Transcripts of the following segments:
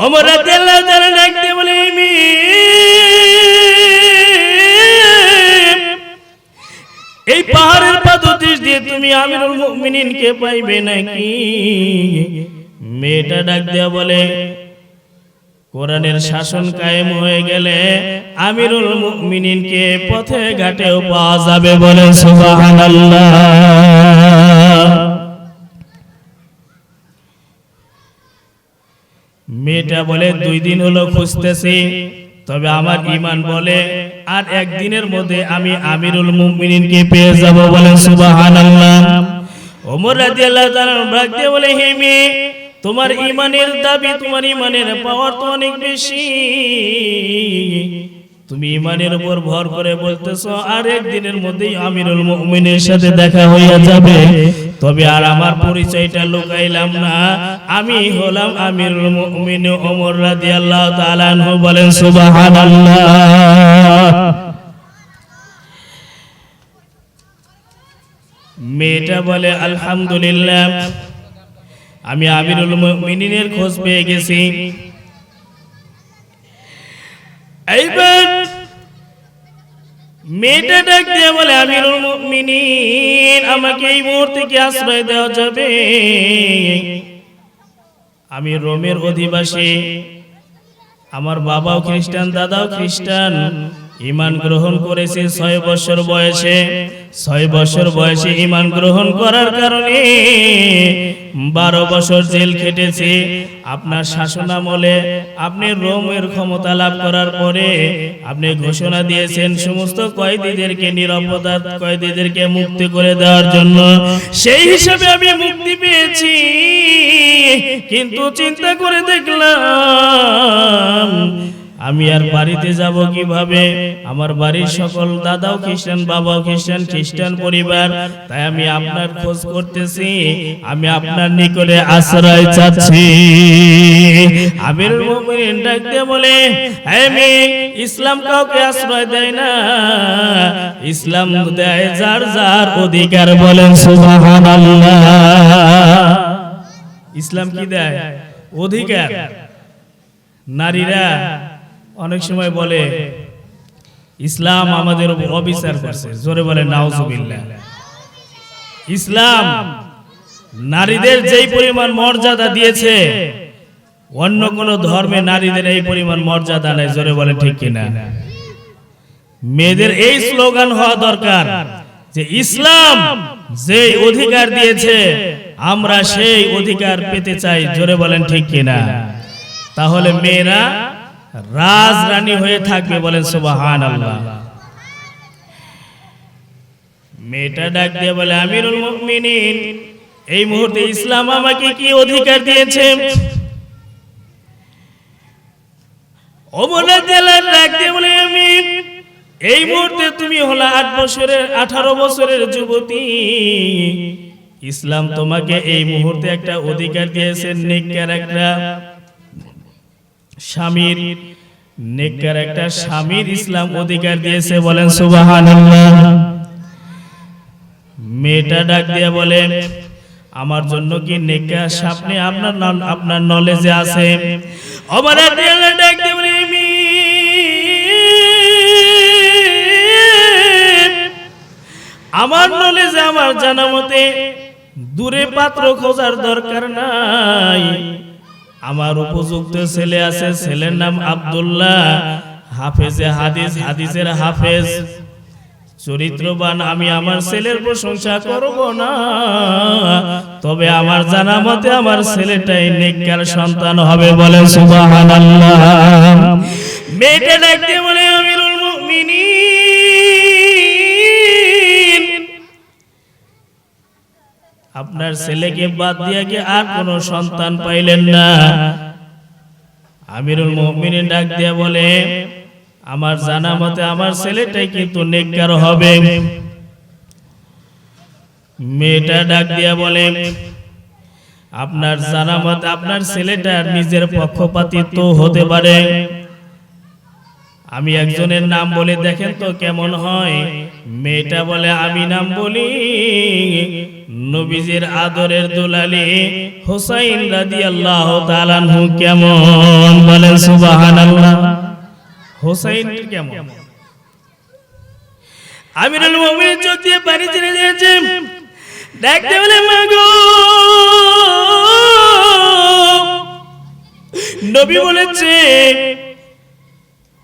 ওমর রাদিয়াল্লাহু তাআলা ডাকতে বলে এই পাহাড়ের পাদদেশ দিয়ে তুমি আমিরুল মুমিনিনকে পাইবে নাকি? মেয়েটা ডাক দেয়া বলে কোরআনের শাসন কায়েম হয়ে গেলে আমিরুল মুমিনিনকে পথে ঘাটেও পাওয়া যাবে বলে সুবহানাল্লাহ। মেয়েটা বলে 2 দিন হলো খুঁজতেছি, তবে আমার ঈমান বলে আর একদিনের মধ্যে আমি আমিরুল মুমিনিনকে পেয়ে যাব বলে সুবহানাল্লাহ। ওমর রাদিয়াল্লাহু তাআলা ডাক দিয়ে বলে হে মেয়ে, তোমার ঈমানের দাবি, তোমার ঈমানের পাওয়ার তো অনেক বেশি, তুমি ঈমানের উপর ভর করে বলতেছো আর একদিনের মধ্যেই আমিরুল মুমিনের সাথে দেখা হইয়া যাবে, তবে আর আমার পরিচয়টা লুকাইলাম না, আমি হলাম আমিরুল মুমিন ওমর রাদিয়াল্লাহু তাআলা আনহু বলেন সুবহানাল্লাহ। মেয়েটা বলে আলহামদুলিল্লাহ, আমি আমিরুল মুমিনিনের খোঁজ পেয়ে গেছি। এইবার মেয়েটা ডাক দিয়ে বলে আমিরুল মুমিনিন, আমাকে এই মুহূর্তে কি আশ্রয় দেওয়া যাবে? আমি রোমের অধিবাসী, আমার বাবাও খ্রিস্টান, দাদাও খ্রিস্টান, ঈমান গ্রহণ করেছে 6 বছর বয়সে। 6 বছর বয়সে ঈমান গ্রহণ করার কারণে 12 বছর জেল খেটেছে। আপনার শাসনামলে আপনি রোমের ক্ষমতা লাভ করার পরে আপনি ঘোষণা দিয়েছেন সমস্ত কয়েদিদেরকে নিরাপদা, কয়েদিদেরকে মুক্তি করে দেওয়ার জন্য। সেই হিসাবে আমি মুক্তি পেয়েছি, কিন্তু চিন্তা করে দেখলাম আমি আর বাড়িতে যাব কিভাবে? আমার বাড়ির সকল দাদাও খ্রিস্টান, বাবাও খ্রিস্টান, খ্রিস্টান পরিবার, তাই আমি আপনার খোঁজ করতেছি, আমি আপনার নিকটে আশ্রয় চাচ্ছি। আমিরুল মুমিনিন ডাক দিয়ে বলে আমি ইসলাম কাউকে আশ্রয় দেয় না, ইসলাম দেয় যার যার অধিকার বলেন সুবহানাল্লাহ। ইসলাম কি দেয়? অধিকার। নারীরা অনেক সময় বলে ইসলাম আমাদের উপর অবিচার করছে, জোরে বলে নাউজুবিল্লাহ। ইসলাম নারীদের যেই পরিমাণ মর্যাদা দিয়েছে অন্য কোন ধর্মে নারীদের এই পরিমাণ মর্যাদা নেই, জোরে বলে ঠিক কিনা? মেয়েদের এই স্লোগান হওয়া দরকার যে ইসলাম যেই অধিকার দিয়েছে আমরা সেই অধিকার পেতে চাই, জোরে বলেন ঠিক কিনা? তাহলে মেয়েরা রাজরানী হয়ে থাকবে বলেন সুবহানাল্লাহ। মেয়েটা ডাক দিয়ে বলে আমিরুল মুমিনিন, এই মুহূর্তে ইসলাম আমাকে কি অধিকার দিয়েছে? ওমর রাদিয়াল্লাহু ডাক দিয়ে বলে আমি এই মুহূর্তে তুমি হলা 18 বছরের যুবতী, ইসলাম তোমাকে এই মুহূর্তে একটা অধিকার দিয়েছে, নেককার একটা স্বামীর, নেককার একটা স্বামীর ইসলাম অধিকার দিয়েছে বলেন সুবহানাল্লাহ। মেয়েটা ডাক দিয়ে বলে আমার জন্য কি নেককার স্বামী আপনার নলেজে আছে? ওমর রাদিয়াল্লাহু ডাক দিয়ে বলে আমার নলেজে, আমার জানা মতে দূরে পাত্র খোঁজার দরকার নাই, আমার উপযুক্ত ছেলে আছে, ছেলের নাম আব্দুল্লাহ, হাফেজে হাদিস, হাদিসের হাফেজ, চরিত্রবান। আমি আমার ছেলের প্রশংসা করব না, তবে আমার জানা মতে আমার ছেলেটাই নেককার সন্তান হবে বলে সুবহানাল্লাহ। মেয়েটা ডাক দিয়ে বলে আমিরুল মুমিনিন, আপনার ছেলেকে বাদ দিয়ে কি আর কোন সন্তান পাইলেন না? আমিরুল মুমিনিন ডাক দিয়ে বলে আমার জানা মতে আমার ছেলেটাই কিন্তু নেককার হবে। মেয়েটা ডাক দিয়া বলে আপনার জানা মতে আপনার ছেলেটা নিজের পক্ষপাতিত্ব হতে পারে, আমি একজনের নাম বলে দেখেন তো কেমন হয়? মেয়েটা বলে আমি নাম বলি, নবীজির আদরের দুলালি হুসাইন রাদিয়াল্লাহু তাআলা আনহু কেমন বলেন সুবহানাল্লাহ। হুসাইন কেমন? আমিরুল মুমিনিন চোখ দিয়ে পানি ছেড়ে দিয়েছে, ডাকতে বলে মাগো। নবী বলেছে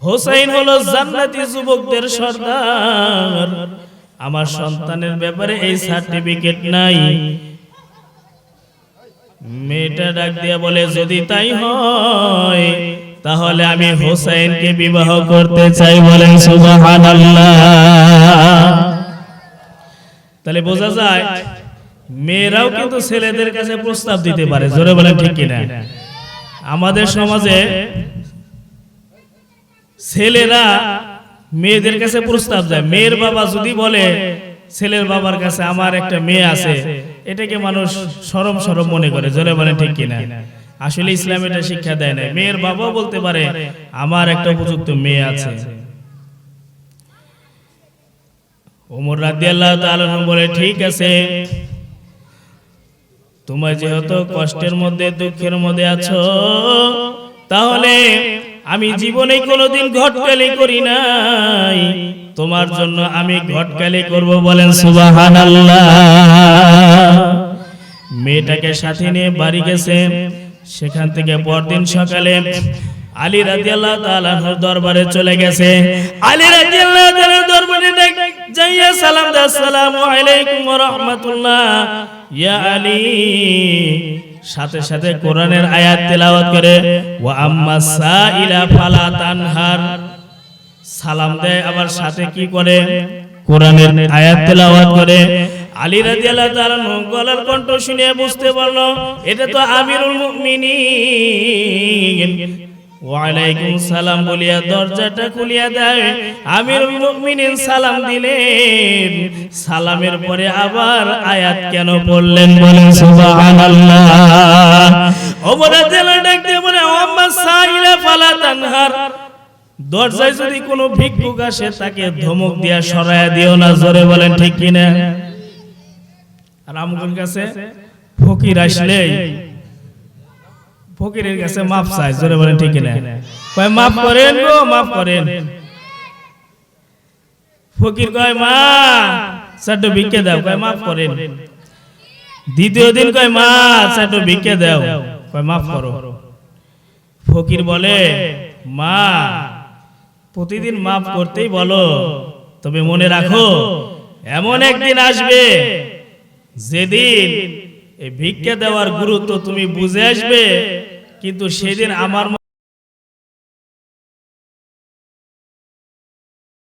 হুসাইন হলো জান্নাতি যুবকদের সর্দার, আমার সন্তানের ব্যাপারে এই সার্টিফিকেট নাই। মেয়েটা ডাক দিয়া বলে যদি তাই হয় তাহলে আমি হুসাইনকে বিবাহ করতে চাই, বলেন সুবহানাল্লাহ। তাহলে বোঝা যায় মেয়েরাও কিন্তু ছেলেদের কাছে প্রস্তাব দিতে পারে, জোরে বলেন ঠিক কিনা? আমাদের সমাজে ছেলেরা মেয়েদের কাছে প্রস্তাব দেয়, মেয়ের বাবা যদি বলে ছেলের বাবার কাছে আমার একটা মেয়ে আছে, এটাকে মানুষ শরম শরম মনে করে, জোরে বলেন ঠিক কিনা? আসলে ইসলাম এটা শিক্ষা দেয় না, মেয়ের বাবাও বলতে পারে আমার একটা উপযুক্ত মেয়ে আছে। ওমর রাদিয়াল্লাহু তাআলা বলে ঠিক আছে, তোমার যেহেতু কষ্টের মধ্যে দুঃখের মধ্যে আছো, তাহলে আমি জীবনে কোনোদিন ঘটকালি করি নাই, তোমার জন্য আমি ঘটকালি করব, বলেন সুবহানাল্লাহ। মেয়েটাকে সাথে নিয়ে বাড়ি গেছে, সেখান থেকে পরদিন সকালে আলী রাদিয়াল্লাহু তাআলা আনহুর দরবারে চলে গেছে। আলী রাদিয়াল্লাহু তাআলা দরবারে যাইয়া সালাম দাও, আসসালামু আলাইকুম ওয়া রাহমাতুল্লাহ ইয়া আলী। সাথে সাথে কোরআনের আয়াত তেলাওয়াত করে ওয়া আম্মা সাইলা ফালা তানহার, সালাম দেয়, আবার সাথে কি করে কোরআনের আয়াত তেলাওয়াত করে। আলী রাদিয়াল্লাহু তাআলা গলার কণ্ঠ শুনে বুঝতে পারল এটা তো আমিরুল মুমিনিন। ওয়া আলাইকুম সালাম বলিয়া দরজাটা খুলিয়া দেয়। আমিরুল মুমিনিন সালাম দিলেন, সালামের পরে আবার আয়াত কেন পড়লেন, বলেন সুবহানাল্লাহ। ওমর রাদিয়াল্লাহু ডাক দিয়ে বলে আম্মা সাইলা ফালা তানহার, দরজায় যদি কোনো ভিক্ষুক আসে তাকে ধমক দিয়া সরায়া দিও না, জোরে বলেন ঠিক কিনা? আর আমগুলোর কাছে ফকির আসলে ফকিরের কাছে মাপ চাই, জোরে বলেন ঠিক কিনা? কয় মাফ করেন গো, মাফ করেন। ফকির কয় মা চারটো ভিক্ষে দাও, কয় মাফ করেন। দ্বিতীয় দিন কয় মা চারটো ভিক্ষে দাও, কয় মাফ করো। ফকির বলে মা প্রতিদিন মাফ করতেই বলো, তবে মনে রাখো এমন একদিন আসবে যেদিন এই ভিক্ষা দেওয়ার গুরুত্ব তুমি বুঝে আসবে, কিন্তু সেদিন আমার